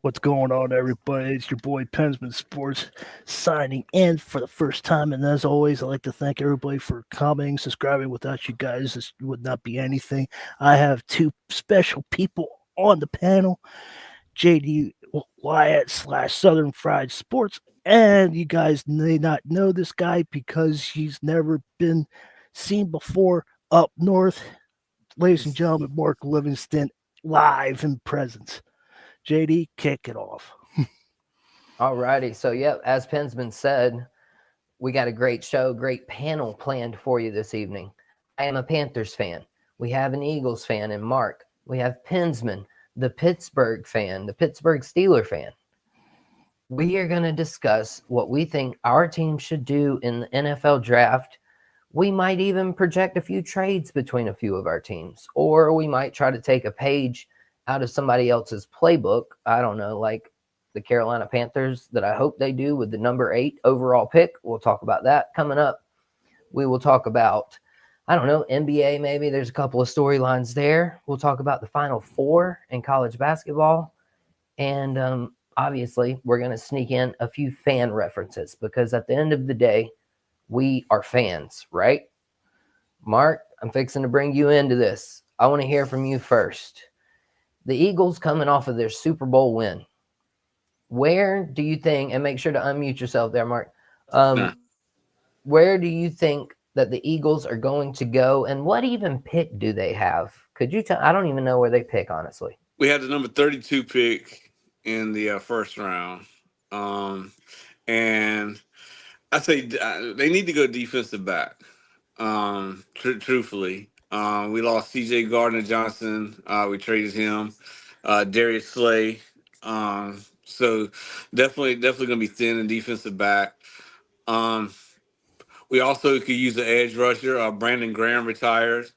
What's going on, everybody? It's your boy Pensman Sports signing in for the first time. And as always, I'd like to thank everybody for commenting, subscribing. Without you guys, this would not be anything. I have two special people on the panel, JD Wyatt / Southern Fried Sports. And you guys may not know this guy because he's never been seen before up north. Ladies and gentlemen, Mark Livingston live in presence. JD, kick it off. Alrighty. So, yep, as Pensman said, we got a great show, great panel planned for you this evening. I am a Panthers fan. We have an Eagles fan in Mark. We have Pensman, the Pittsburgh fan, the Pittsburgh Steeler fan. We are going to discuss what we think our team should do in the NFL draft. We might even project a few trades between a few of our teams, or we might try to take a page out of somebody else's playbook. I don't know, like the Carolina Panthers, that I hope they do with the number 8 overall pick. We'll talk about that coming up. We will talk about, I don't know, NBA maybe. There's a couple of storylines there. We'll talk about the Final Four in college basketball. And obviously, we're going to sneak in a few fan references because at the end of the day, we are fans, right? Mark, I'm fixing to bring you into this. I want to hear from you first. The Eagles coming off of their Super Bowl win. Where do you think, and make sure to unmute yourself there, Mark. Where do you think that the Eagles are going to go, and what even pick do they have? Could you tell? I don't even know where they pick, honestly. We had the number 32 pick in the first round. And I say they need to go defensive back, truthfully. We lost C.J. Gardner-Johnson. We traded him. Darius Slay. So definitely going to be thin in defensive back. We also could use the edge rusher. Brandon Graham retired.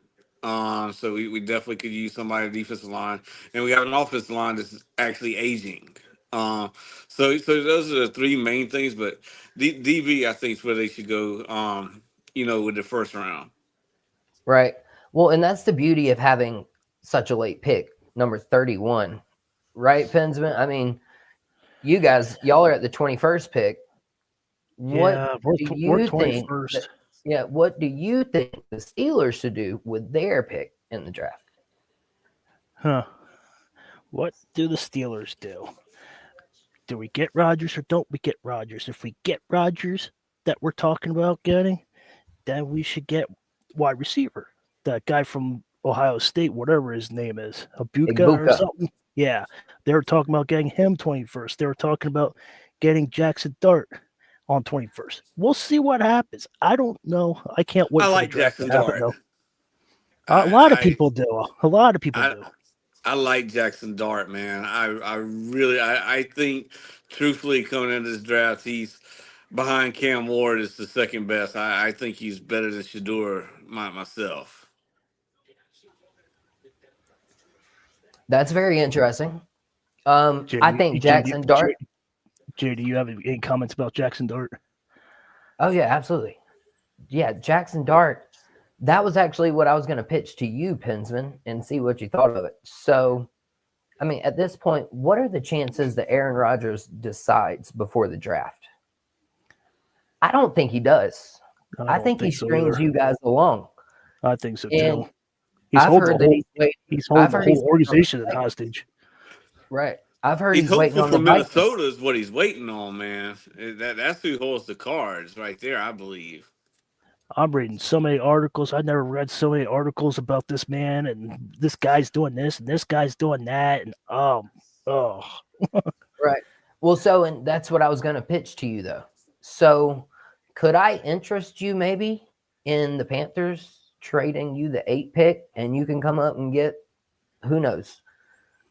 So we definitely could use somebody on the defensive line. And we have an offensive line that's actually aging. So those are the three main things. But DB, I think, is where they should go, with the first round. Right. Well, and that's the beauty of having such a late pick, number 31. Right, Pensman? I mean, y'all are at the 21st pick. What do you think? What do you think the Steelers should do with their pick in the draft? What do the Steelers do? Do we get Rodgers or don't we get Rodgers? If we get Rodgers that we're talking about getting, then we should get wide receiver. That guy from Ohio State, whatever his name is, Igbukah or something. Yeah, they were talking about getting him 21st. They were talking about getting Jackson Dart on 21st. We'll see what happens. I don't know. I can't wait. I like Jackson Dart. A lot of people do. A lot of people do. I like Jackson Dart, man. I think, truthfully, coming into this draft, he's behind Cam Ward is the second best. I think he's better than Shedeur myself. That's very interesting. I think Jackson Dart. Jay, do you have any comments about Jackson Dart? Oh, yeah, absolutely. Yeah, Jackson Dart. That was actually what I was going to pitch to you, Pensman, and see what you thought of it. So, I mean, at this point, what are the chances that Aaron Rodgers decides before the draft? I don't think he does. I think he strings you guys along. I think so, too. He's holding the whole organization at hostage. Right. I've heard he's waiting on from Minnesota is what he's waiting on, man. That's who holds the cards right there, I believe. I'm reading so many articles. I've never read so many articles about this man, and this guy's doing this, and this guy's doing that, and Right. Well, and that's what I was going to pitch to you, though. So, could I interest you maybe in the Panthers trading you the 8 pick, and you can come up and get, who knows?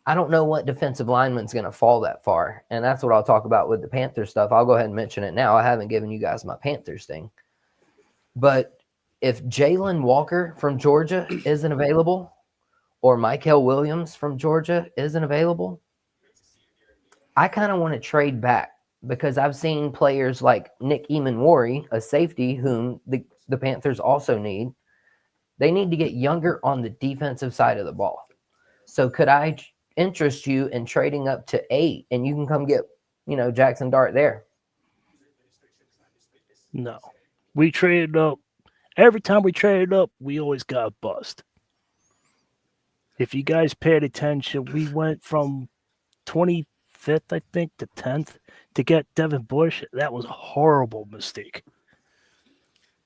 I don't know what defensive lineman's going to fall that far, and that's what I'll talk about with the Panthers stuff. I'll go ahead and mention it now. I haven't given you guys my Panthers thing. But if Jalen Walker from Georgia isn't available, or Michael Williams from Georgia isn't available, I kind of want to trade back because I've seen players like Nick Emanwari, a safety whom the Panthers also need. They need to get younger on the defensive side of the ball. So could I interest you in trading up to 8 and you can come get, Jackson Dart there? No. We traded up. Every time we traded up, we always got bust. If you guys paid attention, we went from 25th, I think, to 10th to get Devin Bush. That was a horrible mistake.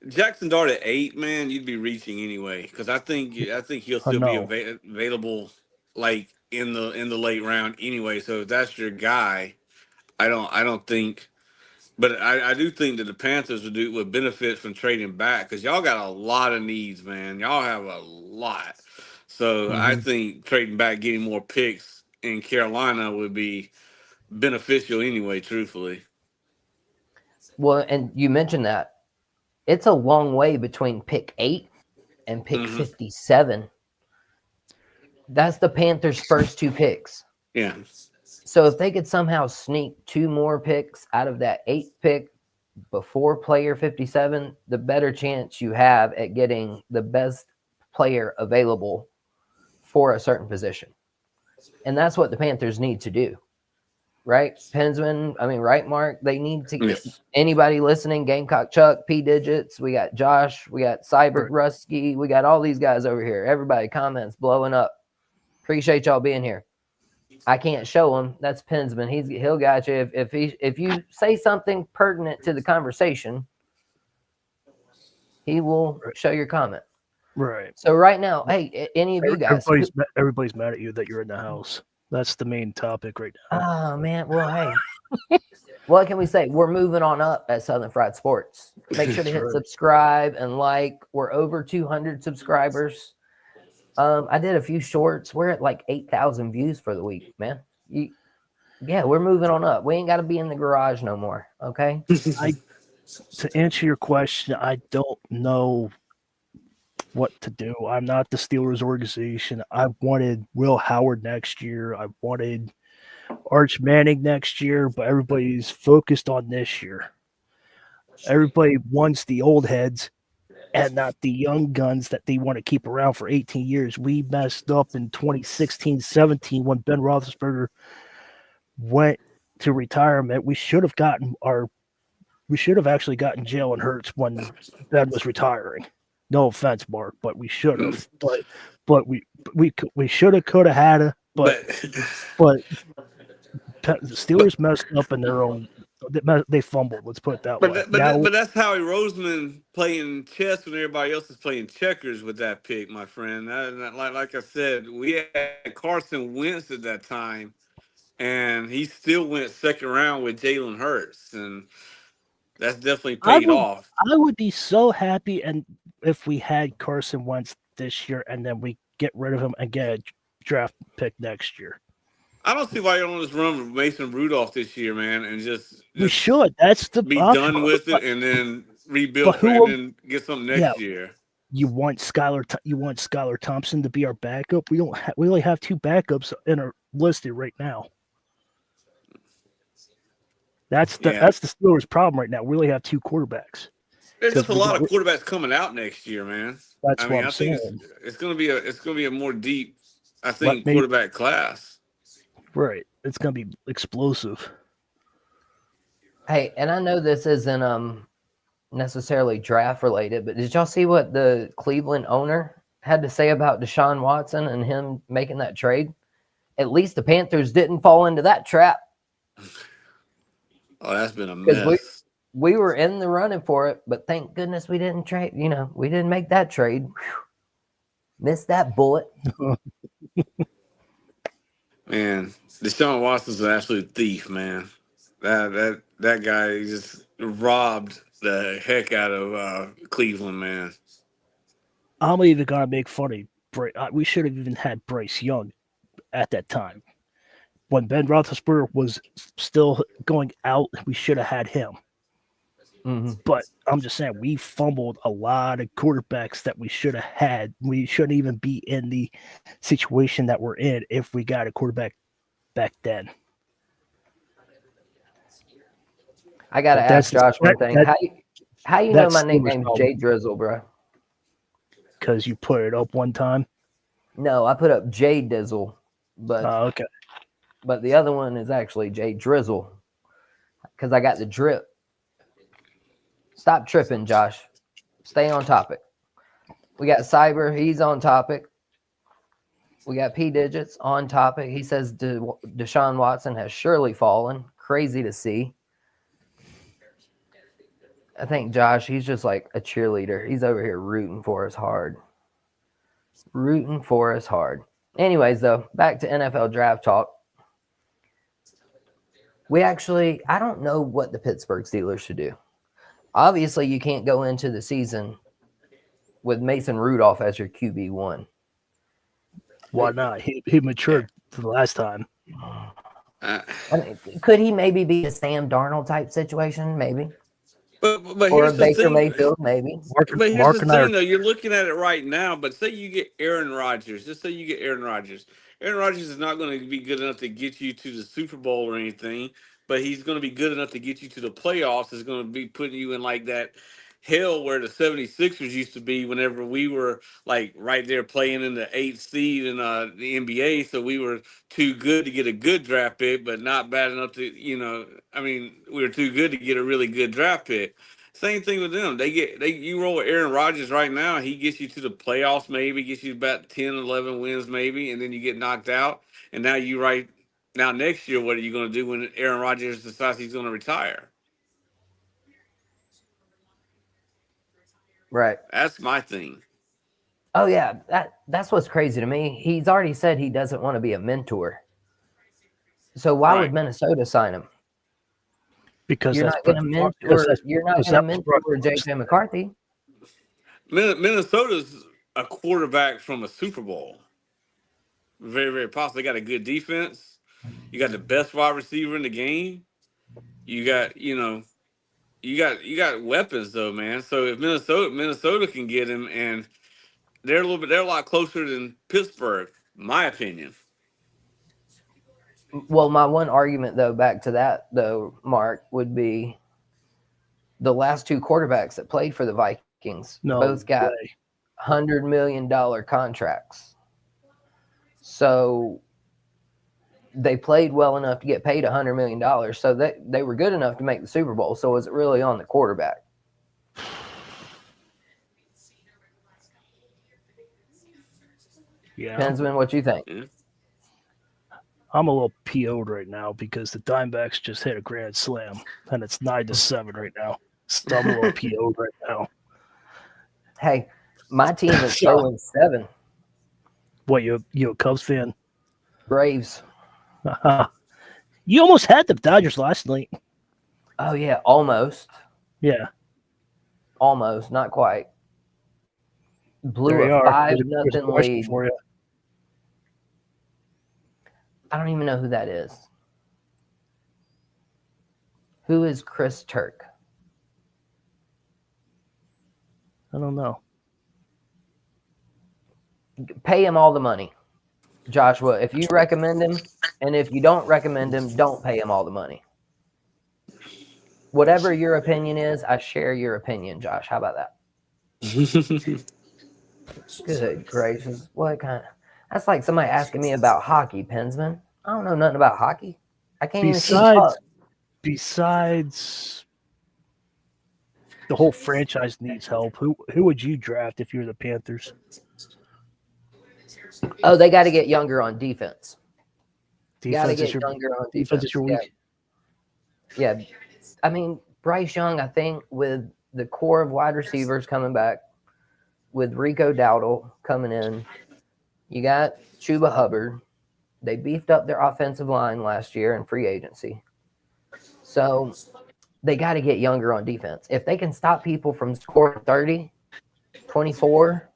Jackson Dart at 8, man, you'd be reaching anyway because I think he'll still be available like in the late round anyway. So if that's your guy, I don't think. But I do think that the Panthers would benefit from trading back because y'all got a lot of needs, man. Y'all have a lot. So I think trading back, getting more picks in Carolina would be beneficial anyway, truthfully. Well, and you mentioned that. It's a long way between pick 8 and pick 57. That's the Panthers' first 2 picks. Yeah. So if they could somehow sneak 2 more picks out of that 8th pick before player 57, the better chance you have at getting the best player available for a certain position. And that's what the Panthers need to do. Right? Pensman, right, Mark? They need to get anybody listening, Gamecock Chuck, P Digits, we got Josh, we got Cyber Rusky, we got all these guys over here. Everybody comments blowing up. Appreciate y'all being here. I can't show him. That's Pensman. He'll got you. If you say something pertinent to the conversation, he will show your comment. Right. So right now, hey, any of you guys, everybody's mad at you that you're in the house. That's the main topic right now. Oh man, well, hey, what can we say? We're moving on up at Southern Fried Sports. Make sure to hit subscribe and like. We're over 200 subscribers. I did a few shorts. We're at like 8,000 views for the week, man. Yeah, we're moving on up. We ain't got to be in the garage no more. Okay. To answer your question, I don't know what to do. I'm not the Steelers organization. I wanted Will Howard next year. I wanted Arch Manning next year, but everybody's focused on this year. Everybody wants the old heads and not the young guns that they want to keep around for 18 years. We messed up in 2016-17 when Ben Roethlisberger went to retirement. We should have actually gotten Jalen Hurts when Ben was retiring. No offense, Mark, but we should have. But we should have, could have, had it. But the Steelers messed up in their own. They fumbled. Let's put it that way. But that's Howie Roseman playing chess when everybody else is playing checkers with that pick, my friend. Like I said, we had Carson Wentz at that time, and he still went second round with Jalen Hurts, and that's definitely paid off. I would be so happy, and if we had Carson Wentz this year, and then we get rid of him and get a draft pick next year. I don't see why you don't just run with Mason Rudolph this year, man, and just we should. That's the be done with it, and then rebuild and then get something next year. You want Skylar Thompson to be our backup? We only have 2 backups listed right now. That's the Steelers' problem right now. We only have 2 quarterbacks. There's just a lot of quarterbacks coming out next year, man. That's what I'm saying. It's going to be a more deep, I think, quarterback class. Right. It's going to be explosive. Hey, and I know this isn't necessarily draft related, but did y'all see what the Cleveland owner had to say about Deshaun Watson and him making that trade? At least the Panthers didn't fall into that trap. Oh, that's been a mess. We were in the running for it, but thank goodness we didn't trade. We didn't make that trade. Whew. Missed that bullet. Man, Deshaun Watson's an absolute thief, man. That guy just robbed the heck out of Cleveland, man. I'm even gonna make fun of Bryce. We should have even had Bryce Young at that time. When Ben Roethlisberger was still going out, we should have had him. Mm-hmm. But I'm just saying, we fumbled a lot of quarterbacks that we should have had. We shouldn't even be in the situation that we're in if we got a quarterback back then. I got to ask Josh one thing. How you know my nickname's Jay Drizzle, bro? Because you put it up one time? No, I put up Jay Dizzle. but Okay. but the other one is actually Jay Drizzle, because I got the drip. Stop tripping, Josh. Stay on topic. We got Cyber. He's on topic. We got P Digits on topic. He says Deshaun Watson has surely fallen. Crazy to see. I think Josh, he's just like a cheerleader. He's over here rooting for us hard. Rooting for us hard. Anyways, though, back to NFL draft talk. I don't know what the Pittsburgh Steelers should do. Obviously, you can't go into the season with Mason Rudolph as your QB1. Why not? He matured the last time. I mean, could he maybe be a Sam Darnold type situation? Maybe. But Or a here's the Baker thing. Mayfield, maybe. But here's Mark the and I thing, though. You're looking at it right now, but say you get Aaron Rodgers. Just say you get Aaron Rodgers. Aaron Rodgers is not going to be good enough to get you to the Super Bowl or anything, but he's going to be good enough to get you to the playoffs. Is going to be putting you in like that hell where the 76ers used to be whenever we were like right there playing in the 8th seed in the NBA. So we were too good to get a good draft pick, but not bad enough to, we were too good to get a really good draft pick. Same thing with them. You roll with Aaron Rodgers right now, he gets you to the playoffs, maybe gets you about 10, 11 wins, maybe, and then you get knocked out. And now next year, what are you going to do when Aaron Rodgers decides he's going to retire? Right. That's my thing. Oh yeah, that's what's crazy to me. He's already said he doesn't want to be a mentor. So why would Minnesota sign him? Because you're not going to mentor. You're not going to mentor JJ McCarthy. Minnesota's a quarterback from a Super Bowl. Very, very possible. They got a good defense. You got the best wide receiver in the game. You got weapons though, man. So if Minnesota can get him, and they're a lot closer than Pittsburgh, my opinion. Well, my one argument though, back to that though, Mark, would be the last two quarterbacks that played for the Vikings both got $100 million contracts. So they played well enough to get paid $100 million. So they were good enough to make the Super Bowl. So is it really on the quarterback? Yeah. Pensman, what you think? I'm a little PO'd right now because the Diamondbacks just hit a grand slam, and it's 9-7 right now. So I'm a little PO'd right now. Hey, my team is 0-7. What, you a Cubs fan? Braves. You almost had the Dodgers last night. Oh yeah, almost. Yeah, almost, not quite. Blew a 5-0 lead. For you. I don't even know who that is. Who is Chris Turk? I don't know. Pay him all the money, Joshua. If you recommend him, and if you don't recommend him, don't pay him all the money. Whatever your opinion is, I share your opinion, Josh. How about that? Good gracious. What kind of... That's like somebody asking me about hockey, Pensman. I don't know nothing about hockey. I can't even see puck. Besides, the whole franchise needs help. Who would you draft if you're the Panthers? Oh, they got to get younger on defense. Defense is your weak. Yeah. I mean, Bryce Young, I think, with the core of wide receivers coming back, with Rico Dowdle coming in, you got Chuba Hubbard. They beefed up their offensive line last year in free agency. So they got to get younger on defense. If they can stop people from scoring 30, 24,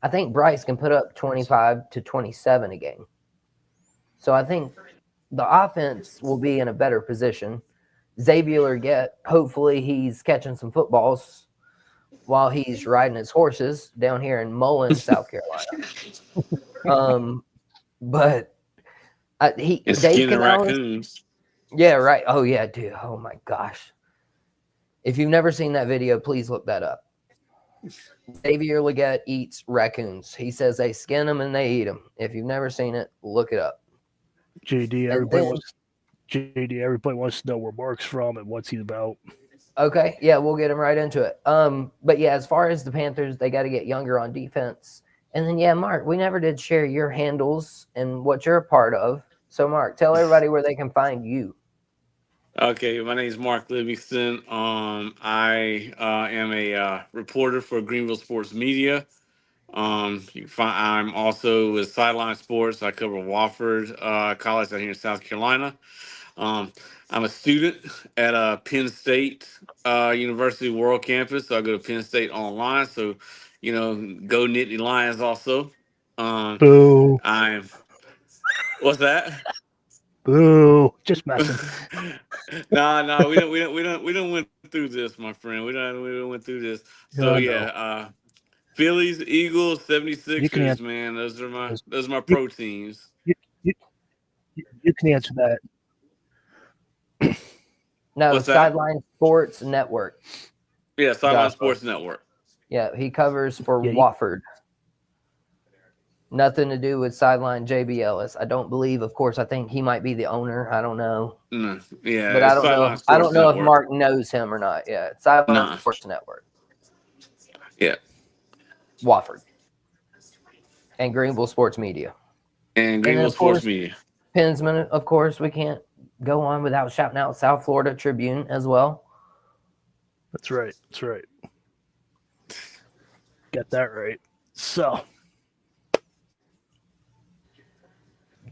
I think Bryce can put up 25 to 27 a game. So I think the offense will be in a better position. Xavier Legette, hopefully he's catching some footballs while he's riding his horses down here in Mullins, South Carolina. But Dave raccoons. Yeah, right. Oh yeah, dude. Oh my gosh. If you've never seen that video, please look that up. Xavier Legette eats raccoons. He says they skin them and they eat them. If you've never seen it, look it up. JD, And everybody then, wants everybody wants to know where Mark's from and what's he about. okay, yeah, we'll get him right into it. But yeah, as far as the Panthers, they got to get younger on defense. And then yeah, Mark, we never did share your handles and what you're a part of. So Mark, tell everybody where they can find you. Okay, my name is Mark Livingston. I am a reporter for Greenville Sports Media. You can find I'm also with Sideline Sports. I cover Wofford College out here in South Carolina. Um, I'm a student at Penn State University World Campus. So I go to Penn State online. So, go Nittany Lions also. Boo, I'm what's that? boo, just messing. No, we don't went through this, my friend. We don't went through this. So I yeah, know. Phillies, Eagles, You can 76ers, answer. man. Those are my You, pro teams. you, you, you can answer that. No, What's that? Sideline Sports Network. Yeah, Sideline Joshua. Sports Network. Yeah, he covers for Yeah, Wofford. Nothing to do with Sideline JB Ellis. I don't believe. Of course, I think he might be the owner. I don't know, Yeah, but I it's don't know. Sideline I Sports don't know if Network. Mark knows him or not. Yeah, it's Sideline Nah. Sports Network. Yeah, Wofford and Greenville Sports Media. and then, Greenville of Sports course, Media. Pensman, of course, we can't go on without shouting out South Florida Tribune as well. That's right. That's right. Got that right. So,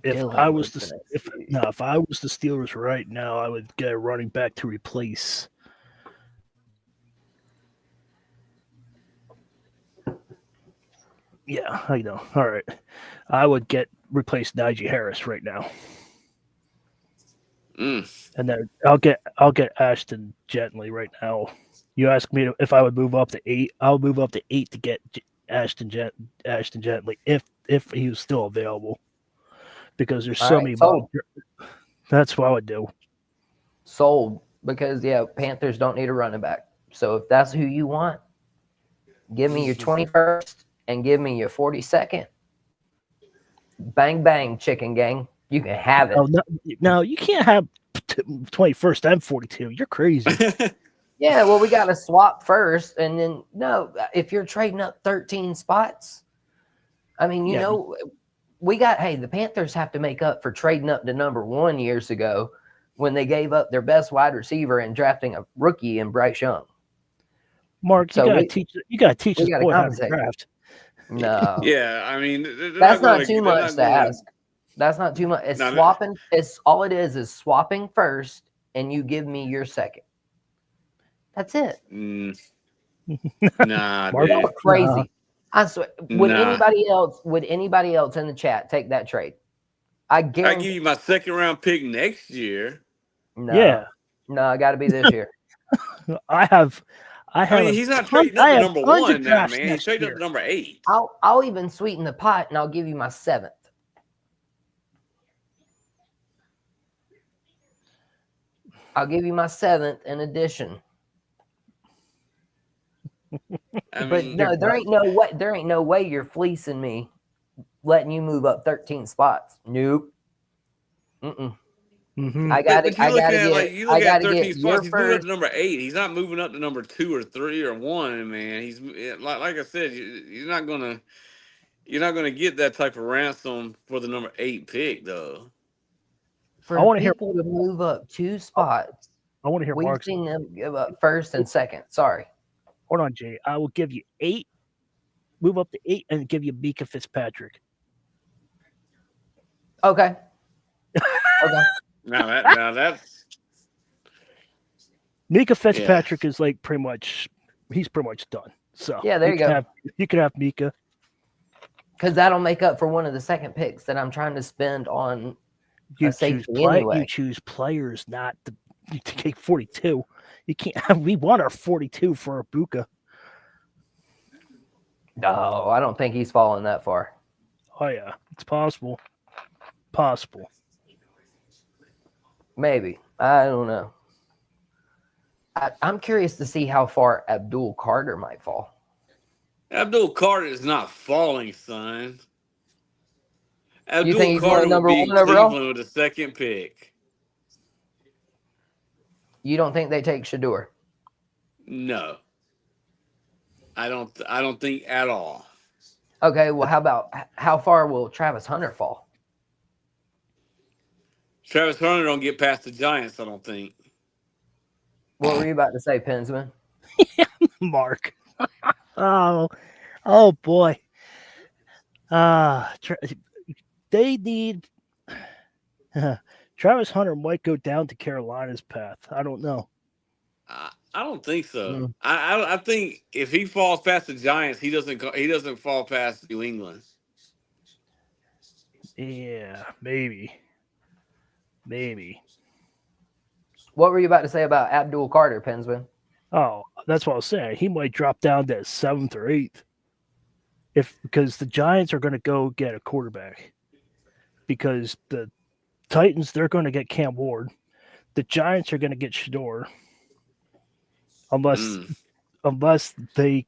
if Dylan I was was the gonna- if I was the Steelers right now, I would get a running back to replace. Yeah, I know. All right, I would replace Najee Harris right now, and then I'll get Ashton Gently right now. You ask me if I would move up to 8. I'll move up to 8 to get Ashton Gently if he was still available, because there's All so right, many. sold. That's what I would do. Sold, because yeah, Panthers don't need a running back. So if that's who you want, give me your 21st and give me your 42nd. Bang bang, chicken gang. You can have it. Oh no, you can't have 21st and 42. You're crazy. Yeah, well, we got to swap first, and then no, if you're trading up 13 spots, I mean, Yeah. the Panthers have to make up for trading up to number 1 years ago when they gave up their best wide receiver and drafting a rookie in Bryce Young. Mark, you So gotta teach this gotta boy how to compensate. draft. No, Yeah, I mean, that's not too much to ask. That's not too much. It's No, swapping. It's all it is swapping first, and you give me your second. That's it. Nah, Mark, dude. Y'all crazy. I swear. Would Nah. anybody else in the chat take that trade? I I give guarantee. you my second round pick next year. No, Yeah. no, I got to be this year. I have. I mean, he's not trading I up to have number tons of 1 now, drafts man. He's next trading up year. to number 8. I'll even sweeten the pot, and I'll give you my 7th. I'll give you my 7th in addition. I But mean, no, there ain't no way you're fleecing me, letting you move up 13 spots. Nope. Mhm. I got to. But you look at I got to 13 get spots. your He's moving up first. to number 8. He's not moving up to number 2 or 3 or 1, man. He's like I said, you're not gonna get that type of ransom for the number 8 pick, though. For I wanna hear- people to move up 2 spots, I want to hear we've Mark's. seen them give up first and second. Sorry. Hold on, Jay. I will give you 8. Move up to 8 and give you Mika Fitzpatrick. Okay. Okay. Now that's Mika Fitzpatrick is like he's pretty much done. So Yeah, there you go. You can have Mika. Because that'll make up for one of the second picks that I'm trying to spend on You a safety choose anyway. You choose players, not to take 42. You can't have. We want our 42 for Ibuka. No, I don't think he's fallen that far. Oh yeah, it's possible. Possible. Maybe. I don't know. I'm curious to see how far Abdul Carter might fall. Abdul Carter is not falling, son. You Abdul think he's going Carter would number be in 1 overall? Cleveland with the second pick. You don't think they take Shador? No, I don't. I don't think at all. Okay, well, how far will Travis Hunter fall? Travis Hunter don't get past the Giants. I don't think. What were you about to say, Pensman? Mark. Oh, oh boy. They need. Travis Hunter might go down to Carolina's path. I don't know. I don't think so. Mm. I think if he falls past the Giants, he doesn't fall past New England. Yeah, maybe. Maybe. What were you about to say about Abdul Carter, Pensman? Oh, that's what I was saying. He might drop down to 7th or 8th. Because the Giants are going to go get a quarterback. Because the Titans, they're going to get Cam Ward. The Giants are going to get Shador. Unless they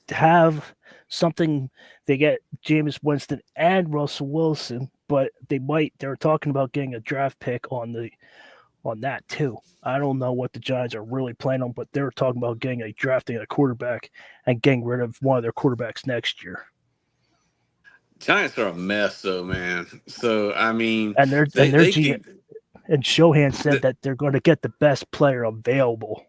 have something, they get Jameis Winston and Russell Wilson, but they're talking about getting a draft pick on that too. I don't know what the Giants are really planning on, but they're talking about drafting a quarterback and getting rid of one of their quarterbacks next year. Giants are a mess, though, man. So I mean, And their they GM and Shohan said that they're going to get the best player available.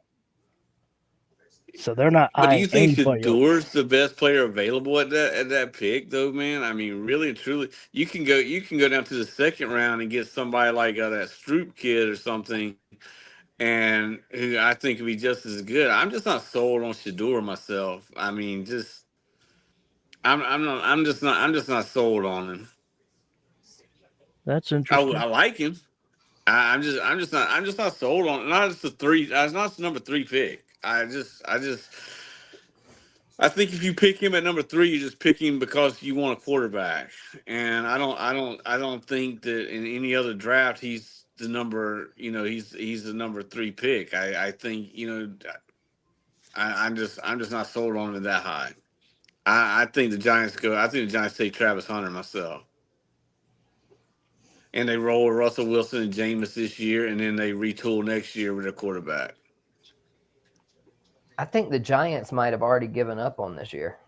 So they're not But do eyeing you think anybody else. Shador's the best player available at that pick, though, man? I mean, really and truly, you can go down to the second round and get somebody like that Stroop kid or something, and who I think would be just as good. I'm just not sold on Shador myself. I mean, I'm just not sold on him. That's interesting. I like him. I'm just not sold on. Not as the three. Not the number 3 pick. I think if you pick him at number 3, you just pick him because you want a quarterback. And I don't think that in any other draft he's the number. He's the number 3 pick. I think I'm just not sold on him that high. I think the Giants go. I think the Giants take Travis Hunter myself. And they roll with Russell Wilson and Jameis this year, and then they retool next year with a quarterback. I think the Giants might have already given up on this year.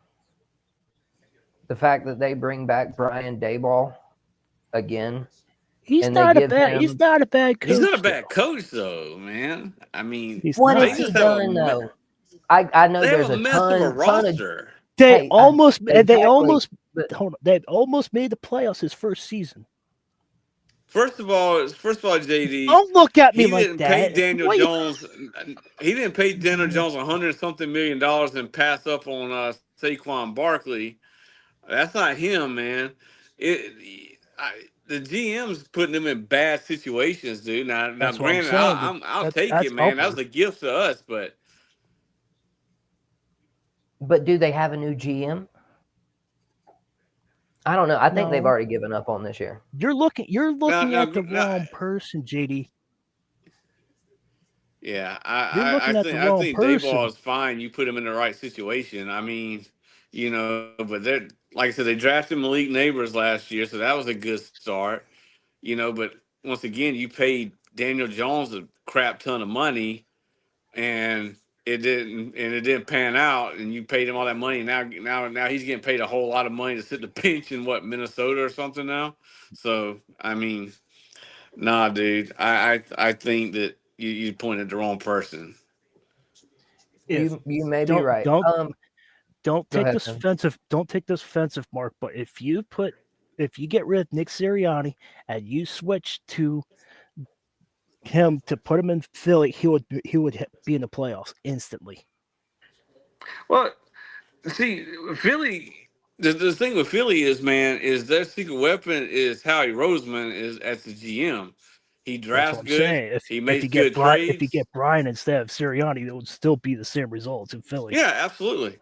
The fact that they bring back Brian Daboll again. He's not a bad coach. He's not a bad coach, though, man. I mean, what has he done though? I know there's a ton of roster. They almost made the playoffs his first season. First of all, JD. Don't look at me like that. He didn't pay Daniel Jones $100-something million and pass up on Saquon Barkley. That's not him, man. The GM's putting them in bad situations, dude. Now, granted, I'll take it, man. That was a gift to us, but do they have a new GM? I don't know. I think they've already given up on this year. You're looking at the wrong person, JD. Yeah, I think Daboll is fine. You put him in the right situation. I mean, but they're like I said, they drafted Malik Neighbors last year, so that was a good start. But once again, you paid Daniel Jones a crap ton of money, and it didn't pan out, and you paid him all that money. Now he's getting paid a whole lot of money to sit the bench in Minnesota or something now. So I mean, nah, dude. I think that you pointed the wrong person. You may be right. Don't take this offensive. Don't take this offensive, Mark. But if you get rid of Nick Sirianni and you switch to him to put him in Philly, he would be in the playoffs instantly. Well, see, Philly. The thing with Philly is, man, is their secret weapon is Howie Roseman is as the GM. He drafts good. He makes good trades. If you get Brian instead of Sirianni, it would still be the same results in Philly. Yeah, absolutely.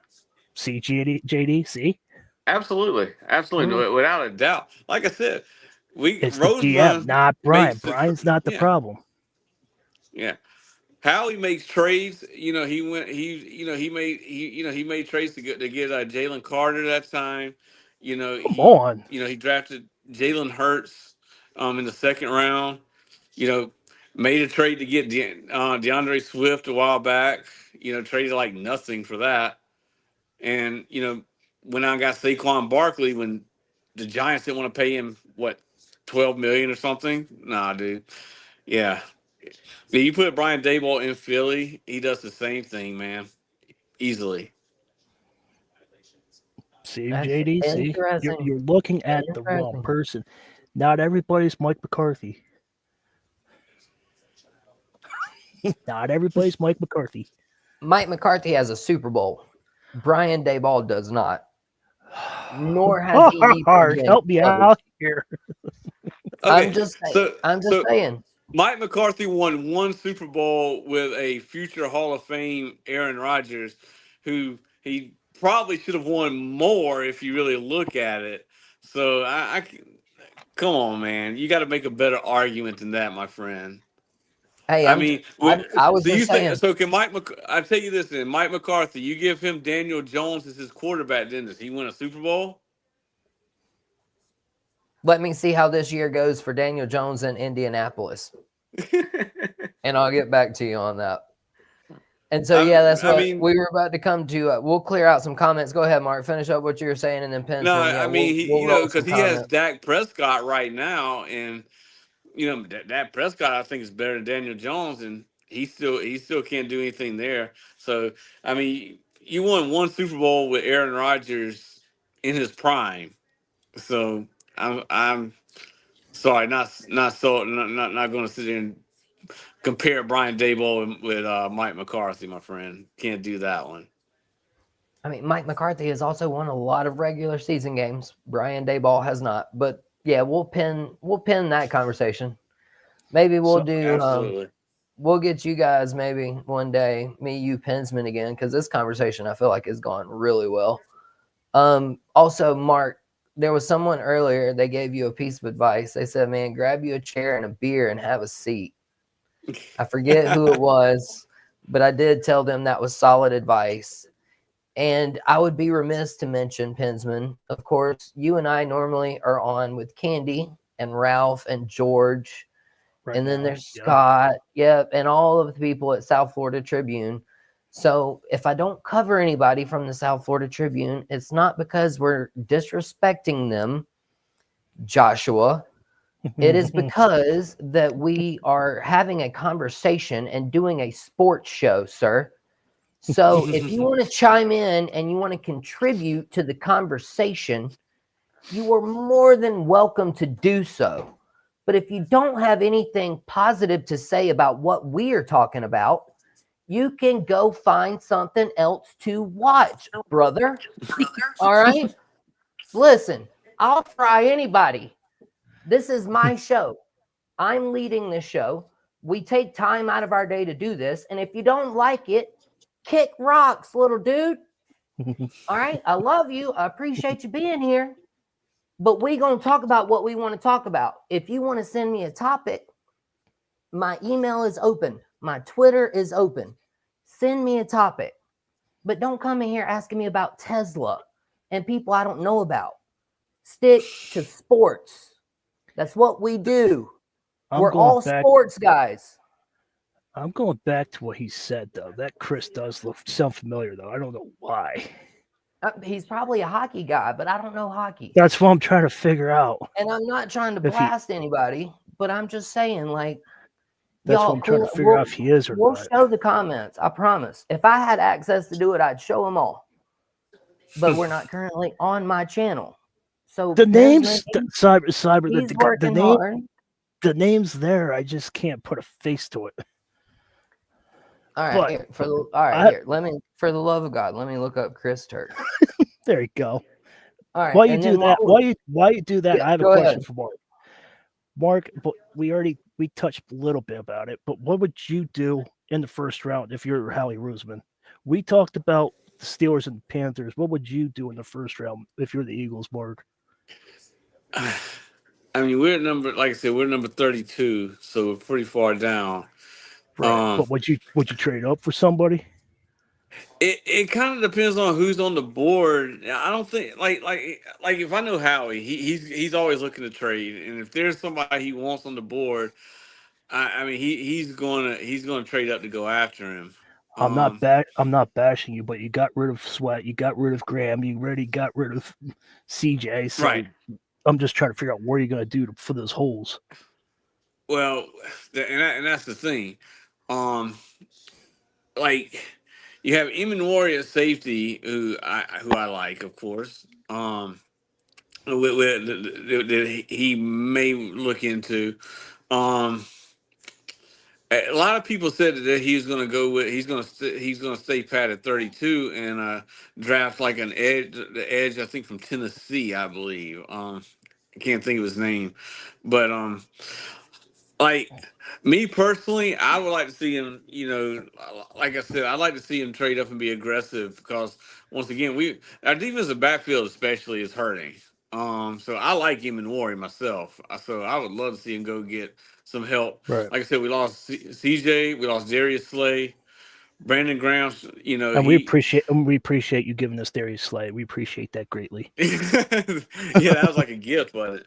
See, JD, see? Absolutely. Without a doubt. Like I said, it's the GM, not Brian. Brian's not the problem. Yeah. Howie makes trades. He made trades to get Jalen Carter that time. Come on. He drafted Jalen Hurts in the second round. You know, made a trade to get DeAndre Swift a while back. You know, traded like nothing for that. And, you know, when I got Saquon Barkley, when the Giants didn't want to pay him, what, 12 million or something? Nah, dude. Yeah. Yeah, you put Brian Daboll in Philly, he does the same thing, man. Easily. See, That's JD, see, interesting. you're looking at the wrong Interesting. person. Not everybody's Mike McCarthy. Not everybody's Mike McCarthy. Mike McCarthy has a Super Bowl. Brian Daboll does not. Nor has he even Hard, been help me close. out here. I'm just saying. So saying. Mike McCarthy won one Super Bowl with a future Hall of Fame Aaron Rodgers, who he probably should have won more if you really look at it. So come on, man, you got to make a better argument than that, my friend. Hey, I mean, I was so you just say saying. so? Can I tell you this? Then Mike McCarthy, you give him Daniel Jones as his quarterback, then does he win a Super Bowl? Let me see how this year goes for Daniel Jones in Indianapolis, and I'll get back to you on that. And so, yeah, that's what we were about to come to. We'll clear out some comments. Go ahead, Mark. Finish up what you were saying, and then Pensman. No, Yeah, I mean, we'll you know, roll some because he has comments. Dak Prescott right now, and you know that Prescott I think is better than Daniel Jones, and he still can't do anything there. So I mean, you won one Super Bowl with Aaron Rodgers in his prime. So I'm sorry, not going to sit there and compare Brian Daboll with Mike McCarthy, my friend. Can't do that one. I mean, Mike McCarthy has also won a lot of regular season games. Brian Daboll has not. But yeah, we'll pin that conversation. Maybe we'll do. Absolutely. We'll get you guys maybe one day, me, you, Pensman again, because this conversation I feel like has gone really well. Also, Mark, there was someone earlier. They gave you a piece of advice. They said, "Man, grab you a chair and a beer and have a seat." I forget who it was, but I did tell them that was solid advice. And I would be remiss to mention, Pensman, of course, you and I normally are on with Candy and Ralph and George. Right and then now, there's Scott, and all of the people at South Florida Tribune. So if I don't cover anybody from the South Florida Tribune, it's not because we're disrespecting them, Joshua. It is because that we are having a conversation and doing a sports show, sir. So if you want to chime in and you want to contribute to the conversation, you are more than welcome to do so. But if you don't have anything positive to say about what we are talking about, you can go find something else to watch, brother. All right? Listen, I'll try anybody. This is my show. I'm leading this show. We take time out of our day to do this. And if you don't like it, kick rocks, little dude. All right? I love you. I appreciate you being here. But we're going to talk about what we want to talk about. If you want to send me a topic, my email is open. My Twitter is open. Send me a topic. But don't come in here asking me about Tesla and people I don't know about. Stick to sports. That's what we do. We're all sports guys. I'm going back to what he said, though. That Chris does sound familiar, though. I don't know why. He's probably a hockey guy, but I don't know hockey. That's what I'm trying to figure out. And I'm not trying to blast anybody, but I'm just saying, like, that's what I'm trying to figure out if he is or not. We'll not. show the comments. I promise. If I had access to do it, I'd show them all. But we're not currently on my channel. So the names, cyber, the names there. I just can't put a face to it. All right, for the love of God, let me look up Chris Turk. There you go. All right. Why you do that? Why you do that? I have a question for Mark. Mark, but we touched a little bit about it, but what would you do in the first round if you're Howie Roseman? We talked about the Steelers and the Panthers. What would you do in the first round if you're the Eagles, Mark? I mean, we're number 32, so we're pretty far down. Right. But would you trade up for somebody? It kind of depends on who's on the board. I don't think like if I know Howie, he's always looking to trade, and if there's somebody he wants on the board, I mean he's gonna trade up to go after him. Um, I'm not bashing you, but you got rid of Sweat, you got rid of Graham, you already got rid of CJ. So right. I'm just trying to figure out what you're going to do for those holes. Well, and that's the thing. Um, like you have Eamon Warrior at safety, who I like, of course. That he may look into. Um, a lot of people said that he's going to go with he's going to stay pat at 32 and draft like the edge I think from Tennessee, I believe. I can't think of his name, but like me personally, I would like to see him. Like I said, I'd like to see him trade up and be aggressive because once again, our defensive backfield especially is hurting. So I like him in Warrior myself. So I would love to see him go get some help. Right. Like I said, we lost CJ, we lost Darius Slay, Brandon Graham. And we appreciate you giving us Darius Slay. We appreciate that greatly. Yeah, that was like a gift, wasn't it?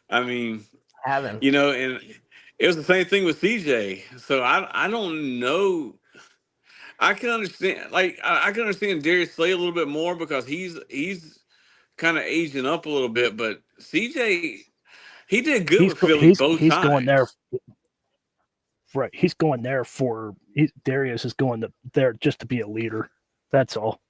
I mean, Having. and it was the same thing with CJ. So I don't know. I can understand I can understand Darius Slay a little bit more because he's kind of aging up a little bit, but CJ he did good with Philly both he's times. Going there. Right, he's going there Darius is going there just to be a leader. That's all.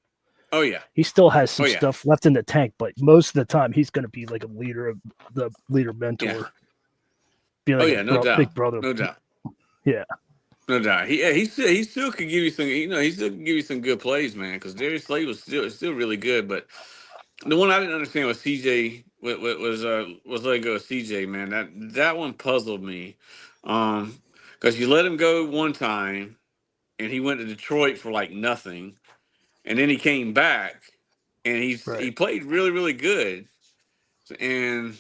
Oh yeah, he still has some stuff left in the tank, but most of the time he's going to be like a leader, the leader mentor. Yeah. Be like no doubt, big brother. No doubt. Yeah. No doubt. He still could give you some. He still can give you some good plays, man. Because Darius Slay was still really good, but the one I didn't understand was CJ was letting go of CJ, man. That one puzzled me, because you let him go one time, and he went to Detroit for like nothing, and then he came back, and he played really really good, and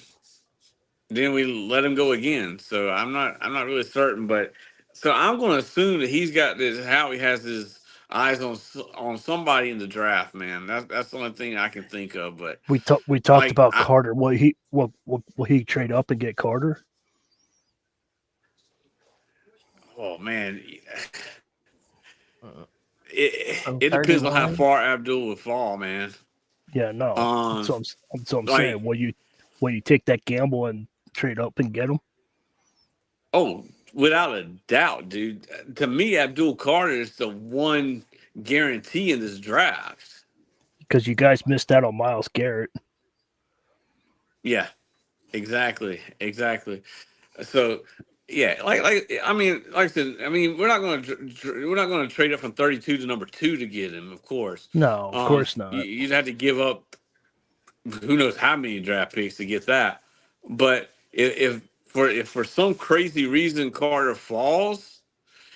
then we let him go again. So I'm not really certain, but so I'm going to assume that he's got this. How he has his eyes on somebody in the draft, man. That's the only thing I can think of. But we talked about Carter. Will he trade up and get Carter? Oh man, it depends on how far Abdul will fall, man. Yeah, no. So I'm saying, will you take that gamble and trade up and get him? Oh, without a doubt, dude. To me, Abdul Carter is the one guarantee in this draft. Because you guys missed out on Myles Garrett. Yeah, exactly. So, yeah, like I said, we're not going to trade up from 32 to number 2 to get him, of course. No, of course not. You'd have to give up who knows how many draft picks to get that. But if for some crazy reason Carter falls,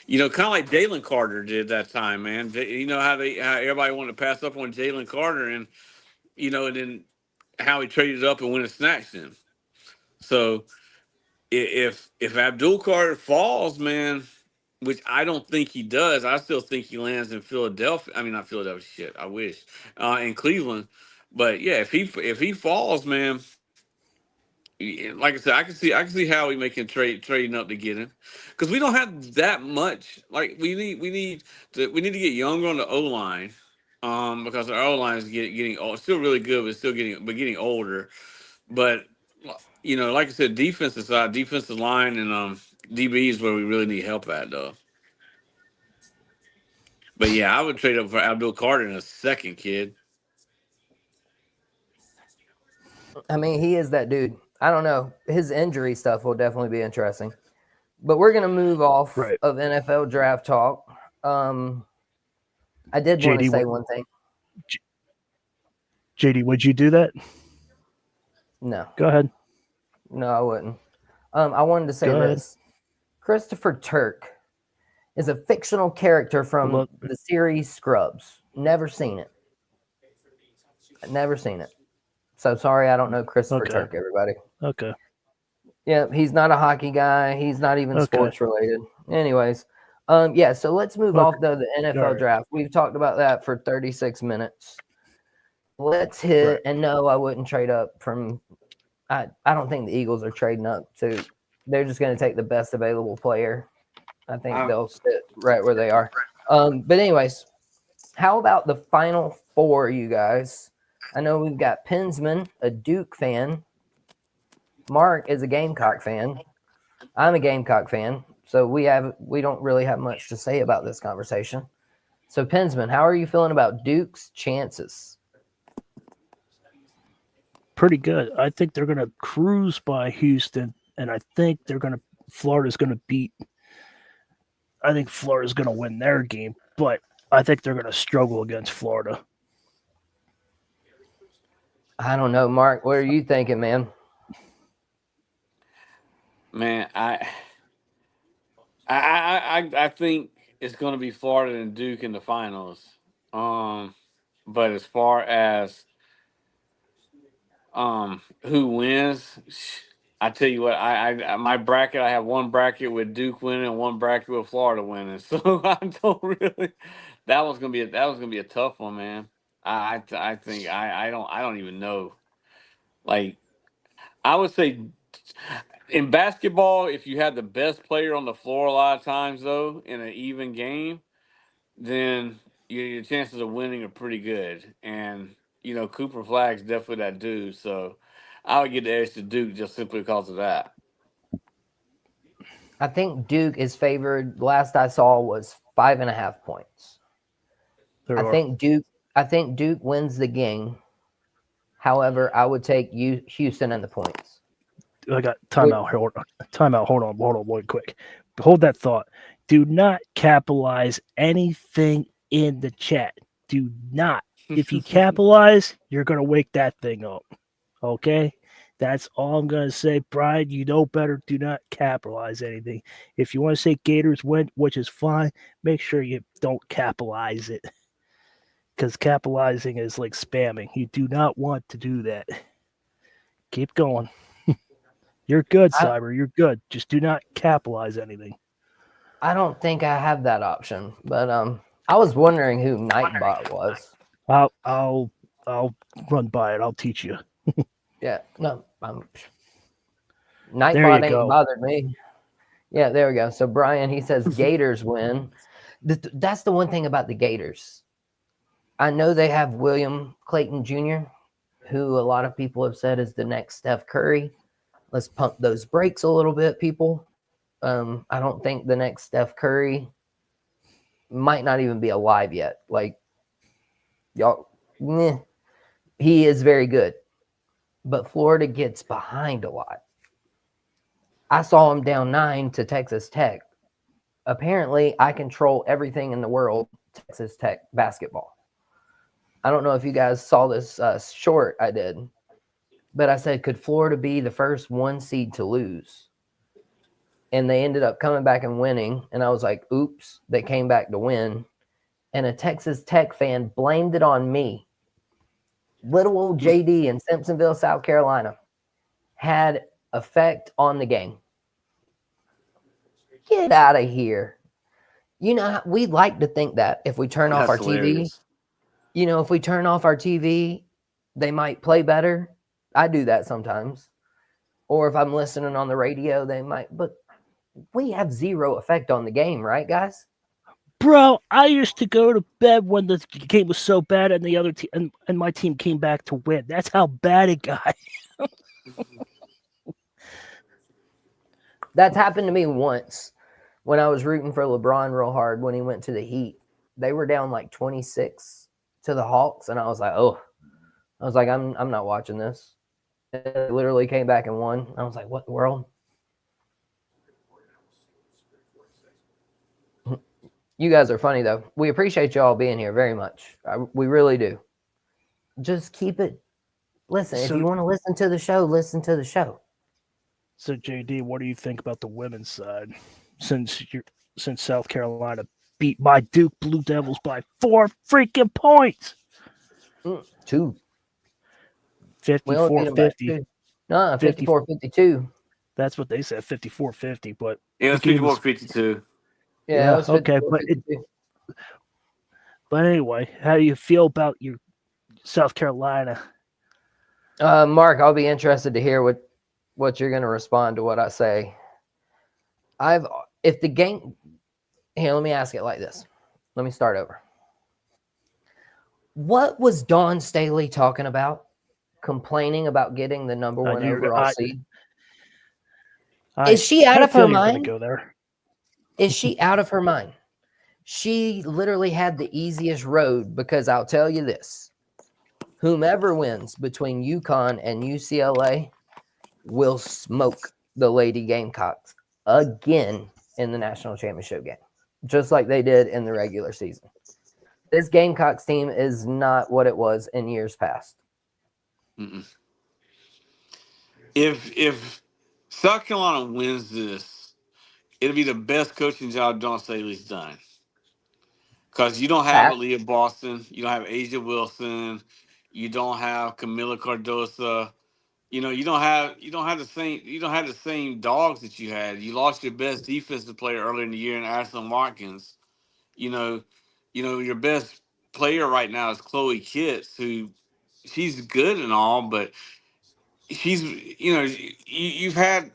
kind of like Jalen Carter did that time, man. You know how everybody wanted to pass up on Jalen Carter, and and then how he traded up and went and snatched him. So if Abdul Carter falls, man, which I don't think he does, I still think he lands in Philadelphia. I mean, not Philadelphia. Shit, I wish in Cleveland. But yeah, if he falls, man, like I said, I can see how we making trading up to get him, because we don't have that much. Like we need to get younger on the O line, because our O line is getting old, still really good, but getting older. But like I said, defensive line and DB is where we really need help at, though. But yeah, I would trade up for Abdul Carter in a second, kid. I mean, he is that dude. I don't know. His injury stuff will definitely be interesting. But we're going to move off of NFL draft talk. I did want to say one thing. JD, would you do that? No. Go ahead. No, I wouldn't. I wanted to say this. Christopher Turk is a fictional character from the series Scrubs. Never seen it. Never seen it. So sorry, I don't know Christopher Turk, everybody. Okay. Yeah, he's not a hockey guy. He's not even sports related. Anyways, Yeah, so let's move off Okay. the NFL Alright. draft. We've talked about that for 36 minutes. Let's hit, Right. and no, I wouldn't trade up from. I don't think the Eagles are trading up to. They're just going to take the best available player. I think I, they'll sit right where they are. But anyways, how about the final four, you guys? I know we've got Pinsman, a Duke fan. Mark is a Gamecock fan. I'm a Gamecock fan. So we don't really have much to say about this conversation. So Pinsman, how are you feeling about Duke's chances? Pretty good. I think they're gonna cruise by Houston, and I think Florida's gonna beat. I think Florida's gonna win their game, but I think they're gonna struggle against Florida. I don't know, Mark. What are you thinking, man? man, I think it's going to be Florida and Duke in the finals. But as far as who wins, I tell you what, my bracket, I have one bracket with Duke winning and one bracket with Florida winning. So I don't really. That was gonna be a tough one, man. I think I don't even know. Like I would say in basketball, if you have the best player on the floor a lot of times, though, in an even game, then your chances of winning are pretty good. And Cooper Flag's definitely that dude. So I would get the edge to Duke just simply because of that. I think Duke is favored. Last I saw was 5.5 points. There I are. think Duke wins the game. However, I would take Houston and the points. I got timeout. Hold on. Timeout. Hold on. One quick. Hold that thought. Do not capitalize anything in the chat. Do not. If you capitalize, you're gonna wake that thing up. Okay? That's all I'm gonna say. Brian, you know better. Do not capitalize anything. If you want to say Gators win, which is fine, make sure you don't capitalize it. Because capitalizing is like spamming. You do not want to do that. Keep going. You're good, Cyber. You're good. Just do not capitalize anything. I don't think I have that option, but I was wondering who Nightbot was. I'll run by it. I'll teach you. Yeah, no, There Nightbot you ain't go. bothered me. Yeah, there we go. So Brian, he says Gators win. That's the one thing about the Gators. I know they have William Clayton Jr., who a lot of people have said is the next Steph Curry. Let's pump those brakes a little bit, people. I don't think the next Steph Curry might not even be alive yet. Like, y'all, he is very good, but Florida gets behind a lot. I saw him down 9 to Texas Tech. Apparently, I control everything in the world, Texas Tech basketball. I don't know if you guys saw this short I did, but I said, could Florida be the first 1 seed to lose? And they ended up coming back and winning. And I was like, oops, they came back to win. And a Texas Tech fan blamed it on me. Little old JD in Simpsonville, South Carolina, had effect on the game. Get out of here. You know, we like to think that if we turn off our TV, if we turn off our TV, they might play better. I do that sometimes. Or if I'm listening on the radio, they might. But we have zero effect on the game, right, guys? Bro, I used to go to bed when the game was so bad and the other team and my team came back to win. That's how bad it got. That's happened to me once when I was rooting for LeBron real hard when he went to the Heat. They were down like 26 to the Hawks, and I was like, I'm not watching this. And they literally came back and won. I was like, what in the world? You guys are funny, though. We appreciate y'all being here very much. We really do. Just keep it. Listen, if you want to listen to the show, listen to the show. So, JD, what do you think about the women's side? Since South Carolina beat my Duke Blue Devils by 4 freaking points. 2. 54-50. No, 54-52. That's what they said, 54-50. But it was 54-52. Yeah, it was okay, 54, 52. but anyway, how do you feel about your South Carolina? Mark, I'll be interested to hear what you're going to respond to what I say. If the game here, let me ask it like this. Let me start over. What was Dawn Staley talking about? Complaining about getting the number I one knew overall seed? I Is she out had a of her feeling you were going mind? to go there. Is she out of her mind? She literally had the easiest road because I'll tell you this. Whomever wins between UConn and UCLA will smoke the Lady Gamecocks again in the national championship game, just like they did in the regular season. This Gamecocks team is not what it was in years past. Mm-mm. If South Carolina wins this, it'll be the best coaching job Don Staley's done. Because you don't have Fact. Aaliyah Boston, you don't have Asia Wilson, you don't have Camila Cardosa. You don't have the same dogs that you had. You lost your best defensive player earlier in the year in Ashton Watkins. You know, your best player right now is Chloe Kitts, who she's good and all, but you've had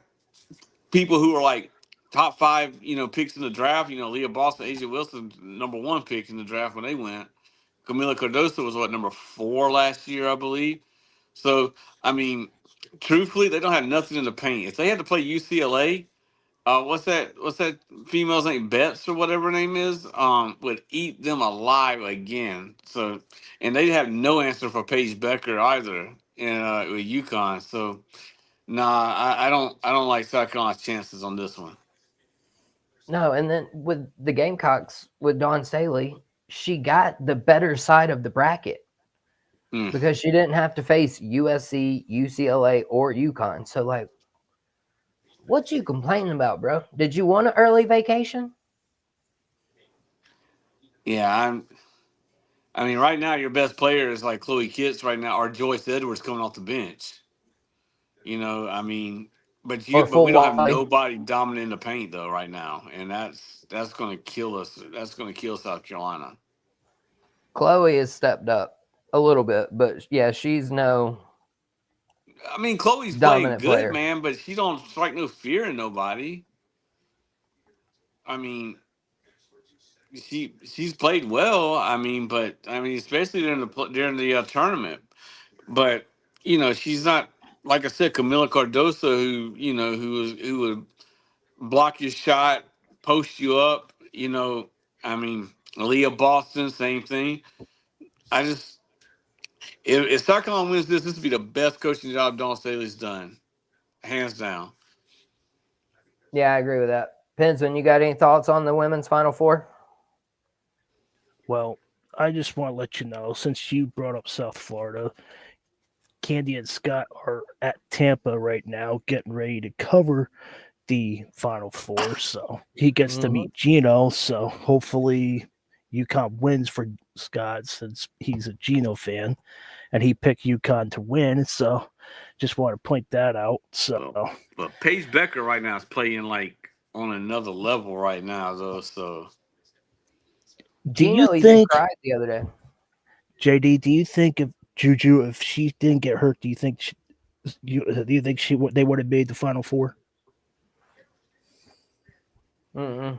people who are like top five, picks in the draft. Leah Boston, Asia Wilson, number one pick in the draft when they went. Camila Cardoso was number 4 last year, I believe. So, I mean, truthfully, they don't have nothing in the paint. If they had to play UCLA, what's that female's name, Betts or whatever her name is, would eat them alive again. So, and they have no answer for Paige Becker either with UConn. So, nah, I don't like South Carolina's chances on this one. No, and then with the Gamecocks, with Dawn Staley, she got the better side of the bracket Mm. because she didn't have to face USC, UCLA, or UConn. So, like, what you complaining about, bro? Did you want an early vacation? Yeah, I mean, right now your best player is like Chloe Kitts right now, or Joyce Edwards coming off the bench. I mean, but Or we full don't have Wally? nobody dominant in the paint though right now, and that's going to kill us. That's going to kill South Carolina. Chloe has stepped up a little bit, but yeah, she's no I mean, Chloe's playing dominant good, player. man, but she don't strike no fear in nobody. I mean, she's played well. I mean, but I mean, especially during the tournament. But she's not, like I said, Camila Cardoso, who would block your shot, post you up. I mean, Aaliyah Boston, same thing. I just, if South Carolina wins this would be the best coaching job Dawn Staley's done, hands down. Yeah, I agree with that. Pensman, you got any thoughts on the women's Final Four? Well, I just want to let you know, since you brought up South Florida, Candy and Scott are at Tampa right now, getting ready to cover the Final Four. So he gets to meet Gino. So hopefully UConn wins for Scott since he's a Gino fan, and he picked UConn to win. So just want to point that out. So, But Paige Becker right now is playing like on another level right now, though. So do you Gino even think, cried the other day. JD? Do you think if Juju, if she didn't get hurt, do you think they would have made the Final Four? Mm-mm.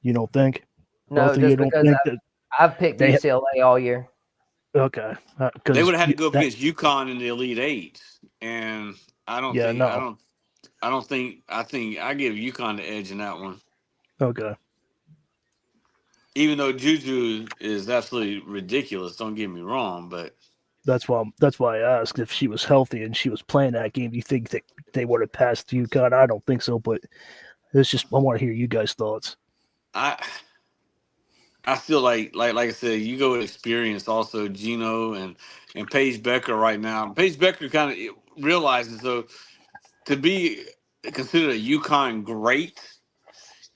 You don't think? No, Both of you just don't because think that I've picked they? UCLA all year. Okay, they because would have had to go that. against UConn in the Elite Eight, and I don't Yeah, think I no. don't I don't think I think I give UConn the edge in that one. Okay. Even though Juju is absolutely ridiculous, don't get me wrong, but That's why I asked if she was healthy and she was playing that game. Do you think that they would have passed UConn? I don't think so, but it's just I want to hear you guys' thoughts. I I still like I said, you go with experience also, Gino and Paige Becker right now. Paige Becker kind of realizes though to be considered a UConn great,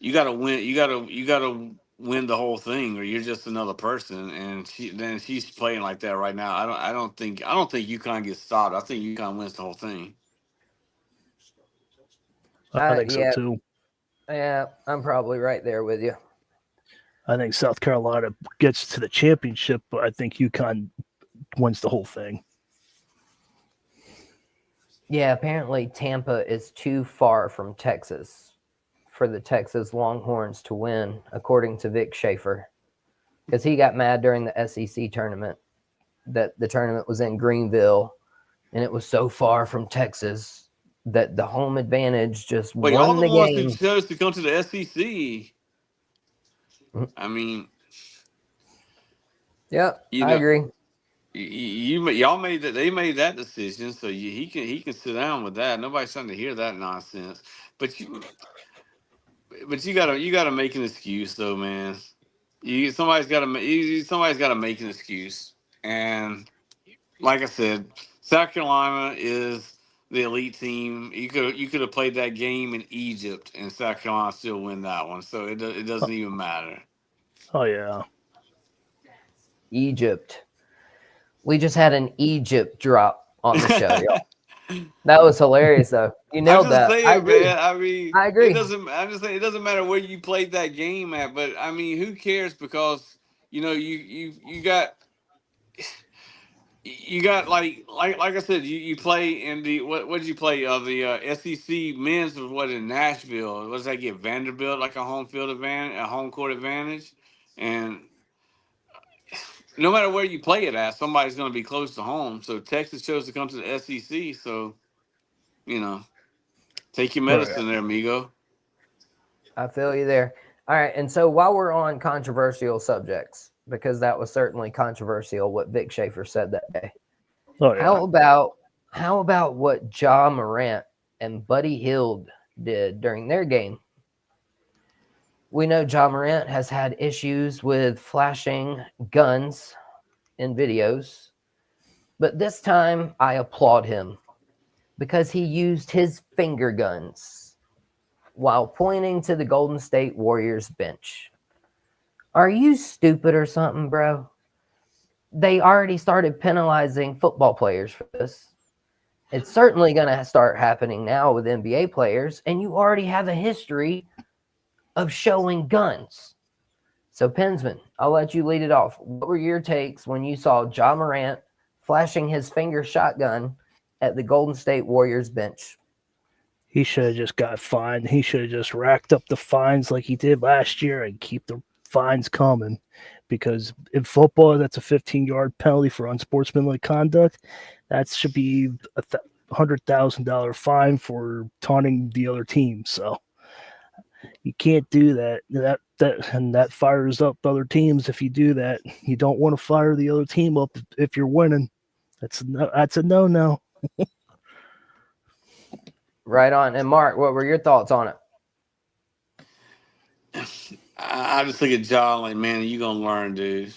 you gotta win you gotta win the whole thing or you're just another person. And she's playing like that right now. I don't think UConn gets stopped. I think UConn wins the whole thing. I think so Yeah, too. yeah, I'm probably right there with you. I think South Carolina gets to the championship, but I think UConn wins the whole thing. Yeah, apparently Tampa is too far from Texas for the Texas Longhorns to win, according to Vic Schaefer, because he got mad during the SEC tournament that the tournament was in Greenville and it was so far from Texas that the home advantage just Wait, all won the the ones who game. chose to come to the SEC. Mhm. I mean, Yep, you I know, agree. y'all made that. They made that decision, so he can sit down with that. Nobody's trying to hear that nonsense. But you gotta make an excuse though, man. Somebody's gotta make an excuse. And like I said, South Carolina is the elite team. You could have played that game in Egypt, and South Carolina still win that one. So it doesn't even matter. Oh yeah. Egypt. We just had an Egypt drop on the show, y'all. That was hilarious, though. You I'm nailed just that. I saying, agree. man. I mean, I agree. I'm just saying it doesn't matter where you played that game at, but I mean, who cares? Because you got like I said, you play in the what did you play? The SEC men's was what in Nashville. What does that get? Vanderbilt like a home field advantage, a home court advantage, and no matter where you play it at, somebody's going to be close to home. So Texas chose to come to the SEC. So take your Right. medicine there, amigo. I feel you there. All right. And so while we're on controversial subjects, because that was certainly controversial what Vic Schaefer said that day. Oh yeah. How about what Ja Morant and Buddy Hield did during their game? We know Ja Morant has had issues with flashing guns in videos, but this time I applaud him because he used his finger guns while pointing to the Golden State Warriors bench. Are you stupid or something, bro? They already started penalizing football players for this. It's certainly going to start happening now with NBA players, and you already have a history of showing guns. So, Pensman, I'll let you lead it off. What were your takes when you saw Ja Morant flashing his finger shotgun at the Golden State Warriors bench? He should have just got fined. He should have just racked up the fines like he did last year and keep the fines coming. Because in football, that's a 15-yard penalty for unsportsmanlike conduct. That should be a $100,000 fine for taunting the other team. So you can't do that. That fires up other teams. If you do that, you don't want to fire the other team up if you're winning. That's a no. Right on. And Mark, what were your thoughts on it? I just look at John like, man, you gonna learn, dude.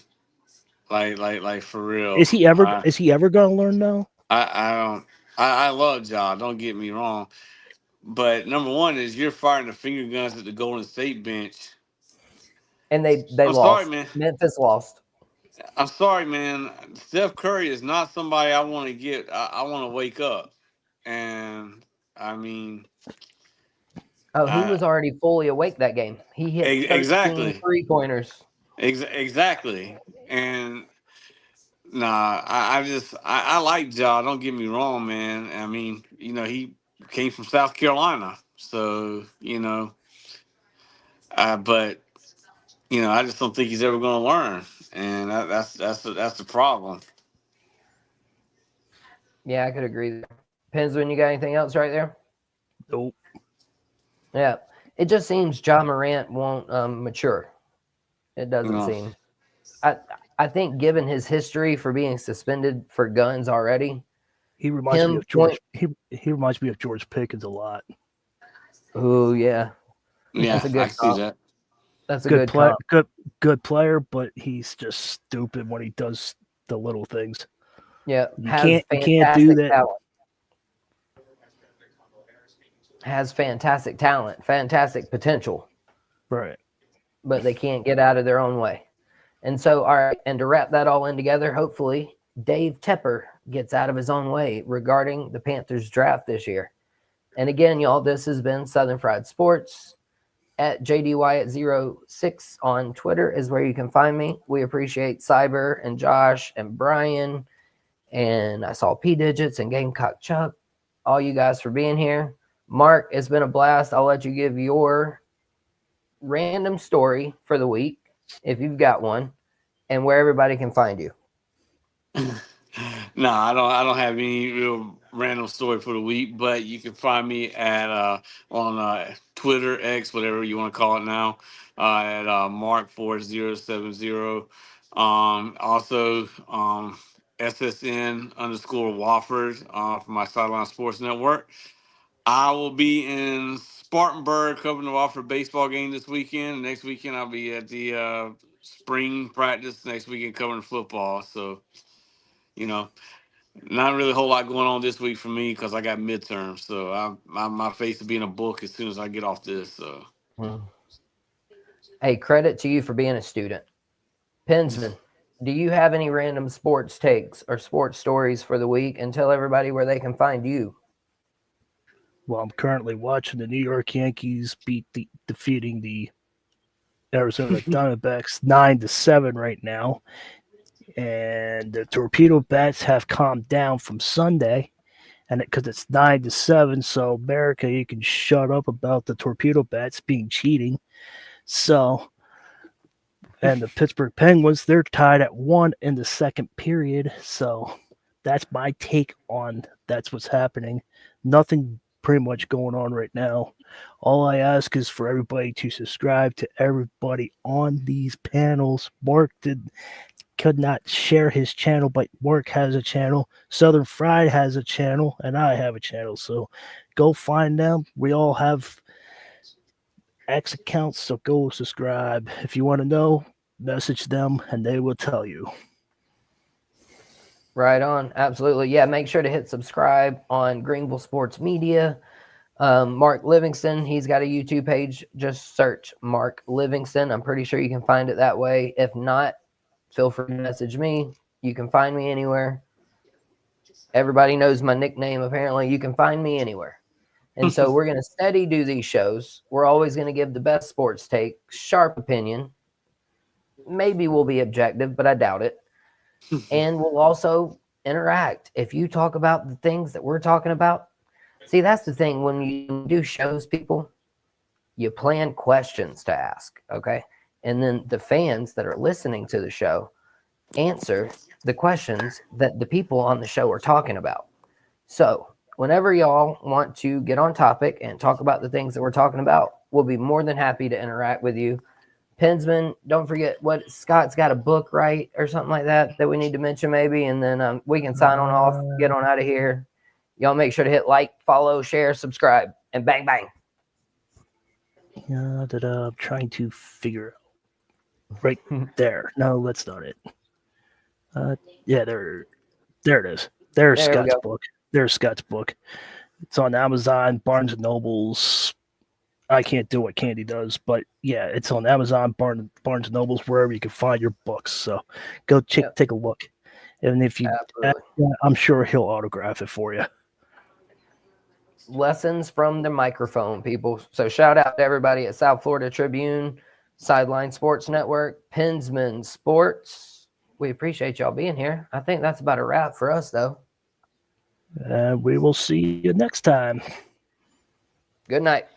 Like for real. Is he ever gonna learn now? I don't. I love John. Don't get me wrong. But number one is you're firing the finger guns at the Golden State bench. And they I'm lost. sorry, man. Memphis lost. I'm sorry, man. Steph Curry is not somebody I want to get. I want to wake up, and I mean, Oh, he was already fully awake that game. He hit 13 exactly three-pointers. Exactly. And nah, I like Ja. Don't get me wrong, man. I mean, he came from South Carolina, so but I just don't think he's ever going to learn, and that's the problem. Yeah, I could agree there. Pensman, you got anything else right there? Nope. Yeah. It just seems Ja Morant won't mature. It doesn't seem. I think given his history for being suspended for guns already, he reminds me of George. He reminds me of George Pickens a lot. Oh yeah, yeah, that's a good I see that. That's a good player. Good player, but he's just stupid when he does the little things. Yeah, you can't do that. Talent. Has fantastic talent, fantastic potential. Right. But they can't get out of their own way. And so, all right, and to wrap that all in together, hopefully Dave Tepper gets out of his own way regarding the Panthers draft this year. And again, y'all, this has been Southern Fried Sports, at JDWyatt06 on Twitter is where you can find me. We appreciate Cyber and Josh and Brian. And I saw P Digits and Gamecock Chuck. All you guys for being here. Mark, it's been a blast. I'll let you give your random story for the week, if you've got one, and where everybody can find you. No, I don't have any real random story for the week, but you can find me at on Twitter, X, whatever you want to call it now, at Mark4070. Also SSN_Wofford for my Sideline Sports Network. I will be in Spartanburg covering the Wofford baseball game this weekend. Next weekend I'll be at the spring practice. Next weekend covering football. So, you know, not really a whole lot going on this week for me because I got midterms. So my face will be in a book as soon as I get off this. So, Hey, credit to you for being a student. Pensman, do you have any random sports takes or sports stories for the week? And tell everybody where they can find you. Well, I'm currently watching the New York Yankees defeating the Arizona Diamondbacks 9-7 right now. And the Torpedo Bats have calmed down from Sunday, and because it's 9-7, so America, you can shut up about the Torpedo Bats being cheating. So, and the Pittsburgh Penguins, they're tied at 1 in the second period. So that's my take on that's what's happening. Nothing pretty much going on right now. All I ask is for everybody to subscribe to everybody on these panels. Mark could not share his channel, but Mark has a channel. Southern Fried has a channel, and I have a channel. So go find them. We all have X accounts, so go subscribe. If you want to know, message them, and they will tell you. Right on. Absolutely. Yeah, make sure to hit subscribe on Greenville Sports Media. Mark Livingston, he's got a YouTube page. Just search Mark Livingston. I'm pretty sure you can find it that way. If not, feel free to message me. You can find me anywhere. Everybody knows my nickname, apparently. You can find me anywhere. And so we're going to steady do these shows. We're always going to give the best sports take, sharp opinion. Maybe we'll be objective, but I doubt it. And we'll also interact. If you talk about the things that we're talking about, see, that's the thing. When you do shows, people, you plan questions to ask, okay? And then the fans that are listening to the show answer the questions that the people on the show are talking about. So whenever y'all want to get on topic and talk about the things that we're talking about, we'll be more than happy to interact with you. Pensman, don't forget what Scott's got a book, right? Or something like that we need to mention maybe. And then we can sign on off, get on out of here. Y'all make sure to hit like, follow, share, subscribe, and bang, bang. Yeah, I'm trying to figure out. Right there. No, that's not it. Yeah, there it is. There's Scott's book. There's Scott's book. It's on Amazon, Barnes and Nobles. I can't do what Candy does, but yeah, it's on Amazon, Barnes and Nobles, wherever you can find your books. So go take a look. And if you ask, I'm sure he'll autograph it for you. Lessons from the microphone, people. So shout out to everybody at South Florida Tribune, Sideline Sports Network, Pensman Sports. We appreciate y'all being here. I think that's about a wrap for us, though. We will see you next time. Good night.